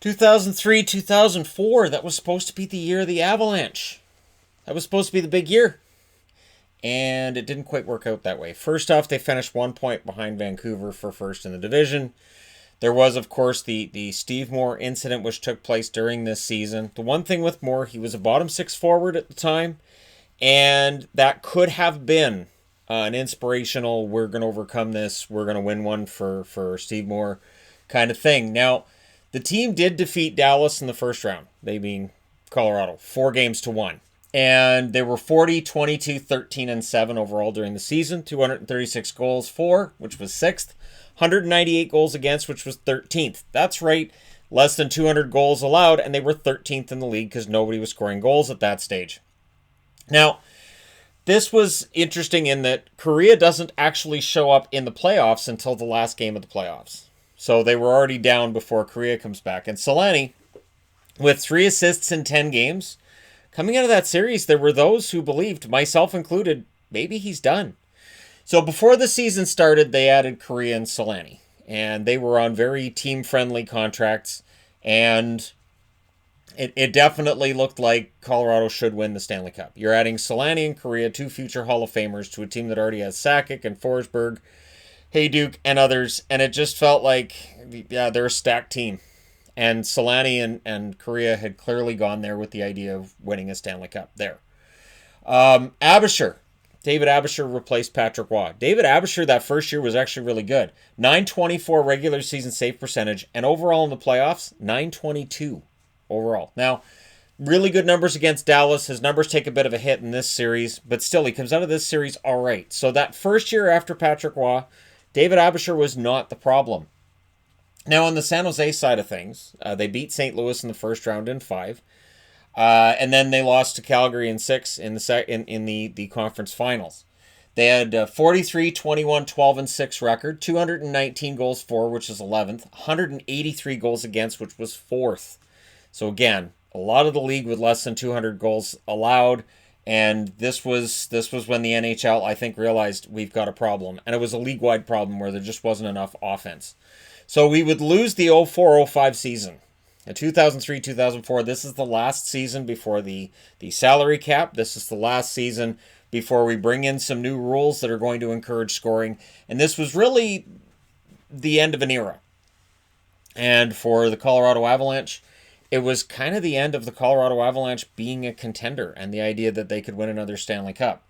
2003, 2004, that was supposed to be the year of the Avalanche. That was supposed to be the big year. And it didn't quite work out that way. First off, they finished 1 point behind Vancouver for first in the division. There was, of course, the Steve Moore incident, which took place during this season. The one thing with Moore, he was a bottom six forward at the time, and that could have been an inspirational, we're going to overcome this, we're going to win one for Steve Moore kind of thing. Now, the team did defeat Dallas in the first round, they being Colorado, 4-1. And they were 40, 22, 13, and 7 overall during the season. 236 goals for, which was 6th. 198 goals against, which was 13th. That's right, less than 200 goals allowed, and they were 13th in the league because nobody was scoring goals at that stage. Now, this was interesting in that Kariya doesn't actually show up in the playoffs until the last game of the playoffs. So they were already down before Kariya comes back. And Selanne, with 3 assists in 10 games, coming out of that series, there were those who believed, myself included, maybe he's done. So before the season started, they added Kariya and Selanne, and they were on very team-friendly contracts, and it definitely looked like Colorado should win the Stanley Cup. You're adding Selanne and Kariya, 2 future Hall of Famers, to a team that already has Sakic and Forsberg, Hayduke, and others, and it just felt like, yeah, they're a stacked team. And Selanne and Kariya had clearly gone there with the idea of winning a Stanley Cup there. David Abbotsford replaced Patrick Waugh. David Abbotsford that first year was actually really good. 924 regular season save percentage, and overall in the playoffs, 922 overall. Now, really good numbers against Dallas. His numbers take a bit of a hit in this series, but still, he comes out of this series all right. So that first year after Patrick Waugh, David Abbotsford was not the problem. Now, on the San Jose side of things, they beat St. Louis in the first round in 5. And then they lost to Calgary in 6 in the conference finals. They had 43, 21, 12, and 6 record, 219 goals for, which is 11th, 183 goals against, which was 4th. So again, a lot of the league with less than 200 goals allowed, and this was when the NHL, I think, realized we've got a problem, and it was a league-wide problem where there just wasn't enough offense. So we would lose the 04-05 season. In 2003-2004, this is the last season before the salary cap. This is the last season before we bring in some new rules that are going to encourage scoring. And this was really the end of an era. And for the Colorado Avalanche, it was kind of the end of the Colorado Avalanche being a contender and the idea that they could win another Stanley Cup.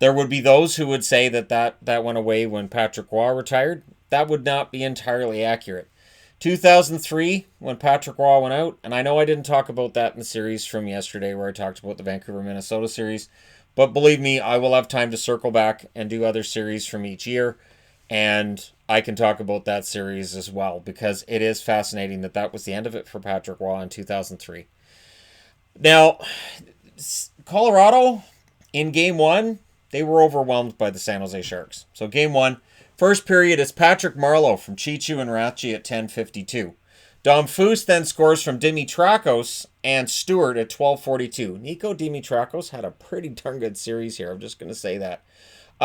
There would be those who would say that went away when Patrick Waugh retired. That would not be entirely accurate. 2003, when Patrick Waugh went out, and I know I didn't talk about that in the series from yesterday where I talked about the Vancouver-Minnesota series, but believe me, I will have time to circle back and do other series from each year, and I can talk about that series as well, because it is fascinating that was the end of it for Patrick Waugh in 2003. Now, Colorado, in Game 1, they were overwhelmed by the San Jose Sharks. So Game 1, first period is Patrick Marleau from Chichu and Ratchi at 10:52. Dom Foose then scores from Dimitrakos and Stewart at 12:42. Nico Dimitrakos had a pretty darn good series here. I'm just going to say that.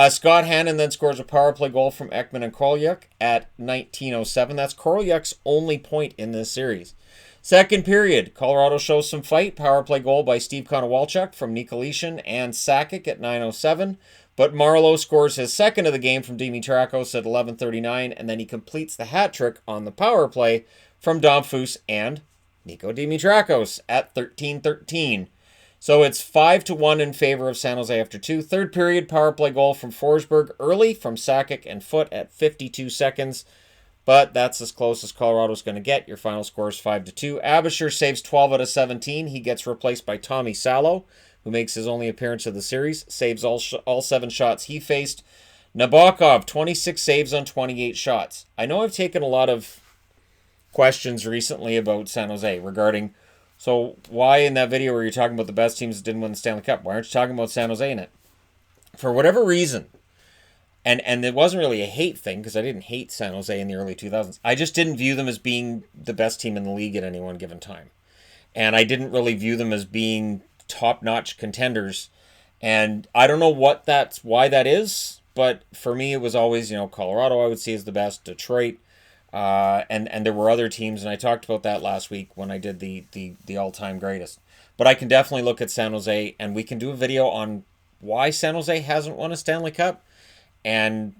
Scott Hannon then scores a power play goal from Ekman and Korolyuk at 19:07. That's Korolyuk's only point in this series. Second period, Colorado shows some fight. Power play goal by Steve Konowalchuk from Nikolitin and Sakic at 9:07. But Marleau scores his second of the game from Dimitrakos at 11:39, and then he completes the hat trick on the power play from Dom Foose and Nico Dimitrakos at 13:13. So it's 5-1 in favor of San Jose after 2. Third period, power play goal from Forsberg early from Sakic and Foote at 52 seconds. But that's as close as Colorado's going to get. Your final score is 5-2. Abbotsford saves 12 out of 17. He gets replaced by Tommy Salo, who makes his only appearance of the series, saves all 7 shots he faced. Nabokov, 26 saves on 28 shots. I know I've taken a lot of questions recently about San Jose regarding, so why in that video where you're talking about the best teams that didn't win the Stanley Cup, why aren't you talking about San Jose in it? For whatever reason, and it wasn't really a hate thing, because I didn't hate San Jose in the early 2000s. I just didn't view them as being the best team in the league at any one given time. And I didn't really view them as being top-notch contenders. And I don't know why that is, but for me it was always, Colorado I would see as the best, Detroit, And there were other teams, and I talked about that last week when I did the all-time greatest. But I can definitely look at San Jose, and we can do a video on why San Jose hasn't won a Stanley Cup, and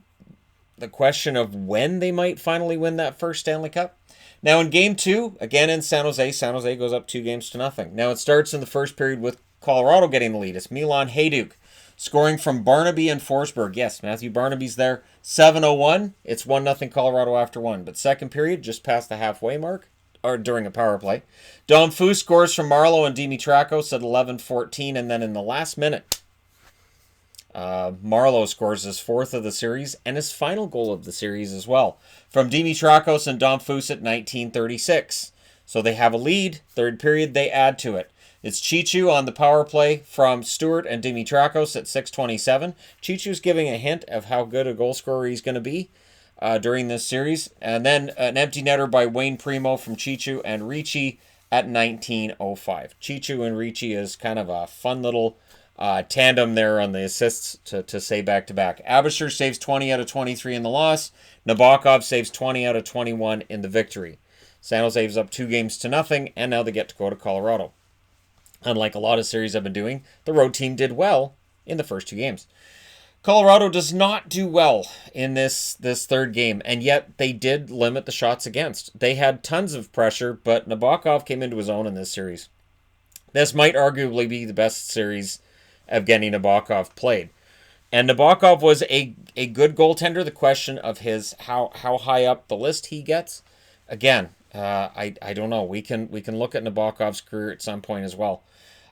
the question of when they might finally win that first Stanley Cup. Now in Game 2, again in San Jose goes up 2-0. Now it starts in the first period with Colorado getting the lead. It's Milan Hajduk scoring from Barnaby and Forsberg. Yes, Matthew Barnaby's there. 7:01. It's 1-0 Colorado after 1. But second period, just past the halfway mark, or during a power play. Dom Fu scores from Marleau and Dimitrakos at 11:14. And then in the last minute, Marleau scores his fourth of the series and his final goal of the series as well. From Dimitrakos and Dom Fus at 19:36. So they have a lead. Third period, they add to it. It's Chichu on the power play from Stewart and Dimitrakos at 6:27. Chichu's giving a hint of how good a goal scorer he's going to be during this series. And then an empty netter by Wayne Primo from Chichu and Ricci at 19:05. Chichu and Ricci is kind of a fun little tandem there on the assists to say back-to-back. Abbotsford saves 20 out of 23 in the loss. Nabokov saves 20 out of 21 in the victory. San Jose is up 2-0, and now they get to go to Colorado. Unlike a lot of series I've been doing, the road team did well in the first 2 games. Colorado does not do well in this third game, and yet they did limit the shots against. They had tons of pressure, but Nabokov came into his own in this series. This might arguably be the best series Evgeny Nabokov played. And Nabokov was a good goaltender. The question of his how high up the list he gets, again, I don't know. We can look at Nabokov's career at some point as well.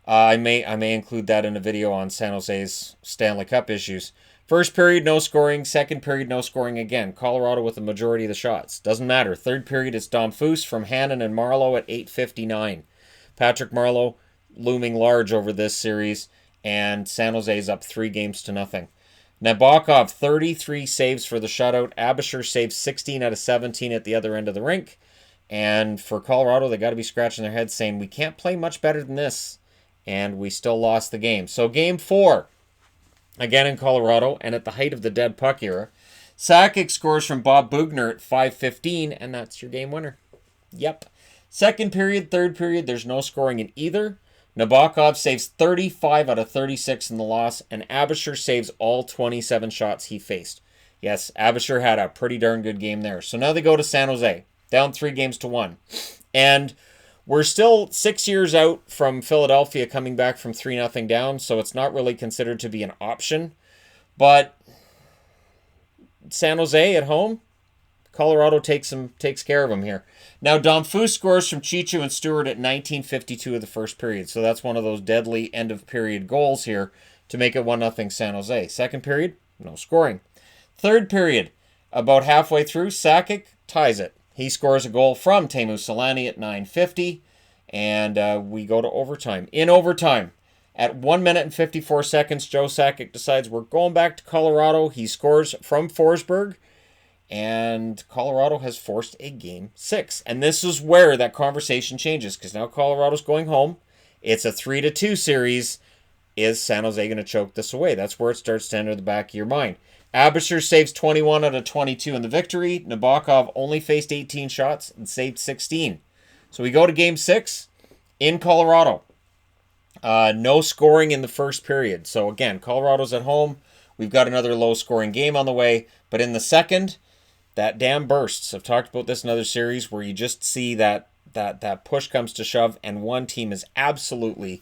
I may include that in a video on San Jose's Stanley Cup issues. First period, no scoring. Second period, no scoring again. Colorado with the majority of the shots. Doesn't matter. Third period, it's Dom Fus from Hannon and Marleau at 8:59. Patrick Marleau looming large over this series, and San Jose's up 3-0. Nabokov, 33 saves for the shutout. Abbotsford saves 16 out of 17 at the other end of the rink. And for Colorado, they got to be scratching their heads saying, we can't play much better than this. And we still lost the game. So Game 4, again in Colorado, and at the height of the dead puck era, Sakic scores from Bob Bugner at 5:15, and that's your game winner. Yep. Second period, third period, there's no scoring in either. Nabokov saves 35 out of 36 in the loss, and Abbotsford saves all 27 shots he faced. Yes, Abbotsford had a pretty darn good game there. So now they go to San Jose, down 3-1. And we're still 6 years out from Philadelphia coming back from 3-0 down, so it's not really considered to be an option. But San Jose at home, Colorado takes care of them here. Now, Dom Fus scores from Chichu and Stewart at 19:52 of the first period. So that's one of those deadly end-of-period goals here to make it 1-0 San Jose. Second period, no scoring. Third period, about halfway through, Sakic ties it. He scores a goal from Teemu Selanne at 9:50, and we go to overtime. In overtime, at 1 minute and 54 seconds, Joe Sakic decides we're going back to Colorado. He scores from Forsberg, and Colorado has forced a Game 6. And this is where that conversation changes, because now Colorado's going home. It's a 3-2 series. Is San Jose going to choke this away? That's where it starts to enter the back of your mind. Abbotsford saves 21 out of 22 in the victory. Nabokov only faced 18 shots and saved 16. So we go to Game 6 in Colorado. No scoring in the first period. So again, Colorado's at home. We've got another low-scoring game on the way. But in the second, that damn bursts. I've talked about this in other series where you just see that push comes to shove and one team is absolutely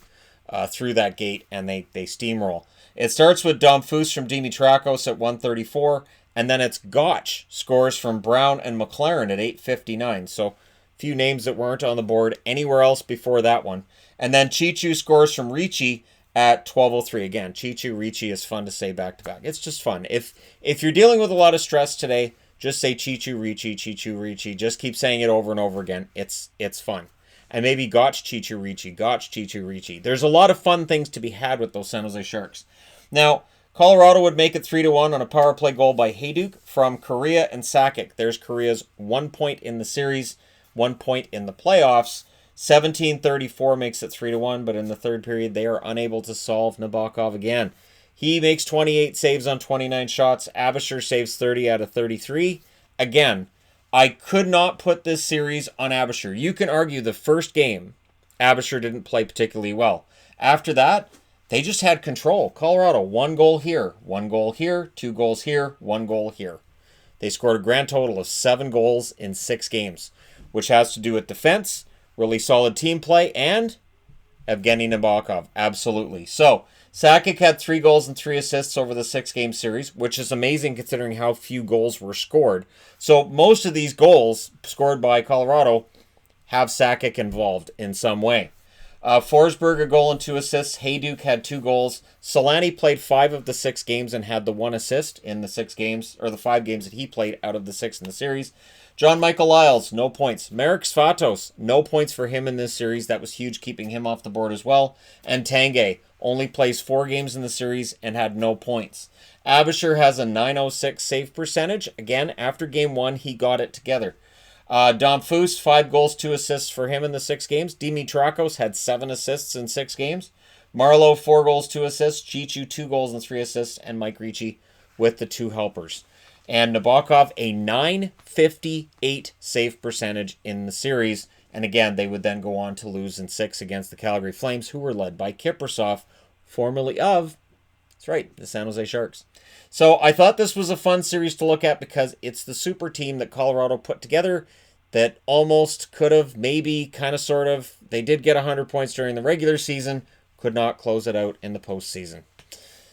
through that gate and they steamroll. It starts with Dom Fus from Dimitrakos at 1:34, and then it's Gotch scores from Brown and McLaren at 8:59. So a few names that weren't on the board anywhere else before that one. And then Chichu scores from Ricci at 12:03. Again, Chichu, Ricci is fun to say back-to-back. It's just fun. If you're dealing with a lot of stress today, just say Chichu, Ricci, Chichu, Ricci. Just keep saying it over and over again. It's fun. And maybe Gotch, Chichu, Ricci, Gotch, Chichu, Ricci. There's a lot of fun things to be had with those San Jose Sharks. Now, Colorado would make it 3-1 on a power play goal by Hajduk from Kariya and Sakic. There's Kariya's 1 point in the series, 1 point in the playoffs. 17:34 makes it 3-1, but in the third period, they are unable to solve Nabokov again. He makes 28 saves on 29 shots. Abbotsford saves 30 out of 33. Again, I could not put this series on Abbotsford. You can argue the first game, Abbotsford didn't play particularly well. After that, they just had control. Colorado, 1 goal here, 1 goal here, 2 goals here, 1 goal here. They scored a grand total of 7 goals in 6 games, which has to do with defense, really solid team play, and Evgeny Nabokov. Absolutely. So, Sakic had 3 goals and 3 assists over the 6-game series, which is amazing considering how few goals were scored. So, most of these goals scored by Colorado have Sakic involved in some way. Forsberg, a goal and 2 assists. Hayduk had 2 goals. Selanne played 5 of the 6 games and had the 1 assist in the 6 games, or the 5 games that he played out of the 6 in the series. John Michael Lyles, no points. Marek Svatos, no points for him in this series. That was huge, keeping him off the board as well. And Tanguay only plays 4 games in the series and had no points. Abbotsford has a .906 save percentage. Again, after game 1, he got it together. Dom Foose, 5 goals, 2 assists for him in the 6 games. Dimitrakos had 7 assists in 6 games. Marlowe, 4 goals, 2 assists. Chichu, 2 goals and 3 assists. And Mike Ricci with the 2 helpers. And Nabokov, a .958 save percentage in the series. And again, they would then go on to lose in 6 against the Calgary Flames, who were led by Kiprasov, formerly of, that's right, the San Jose Sharks. So I thought this was a fun series to look at because it's the super team that Colorado put together that almost could have, maybe, kind of, sort of, they did get 100 points during the regular season, could not close it out in the postseason.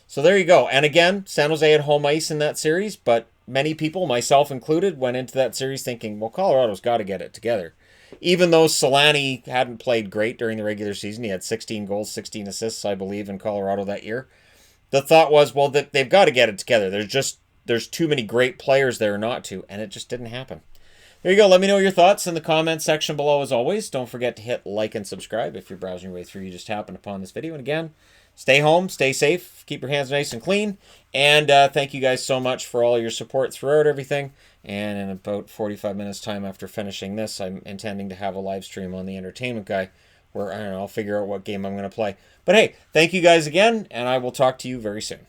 So there you go. And again, San Jose had home ice in that series, but many people, myself included, went into that series thinking, well, Colorado's got to get it together. Even though Selanne hadn't played great during the regular season, he had 16 goals, 16 assists, I believe, in Colorado that year. The thought was, well, they've got to get it together. There's too many great players there not to, and it just didn't happen. There you go. Let me know your thoughts in the comments section below as always. Don't forget to hit like and subscribe if you're browsing your way through. You just happened upon this video. And again, stay home, stay safe, keep your hands nice and clean. And thank you guys so much for all your support throughout everything. And in about 45 minutes time after finishing this, I'm intending to have a live stream on the Entertainment Guy where, I don't know, I'll figure out what game I'm going to play. But hey, thank you guys again, and I will talk to you very soon.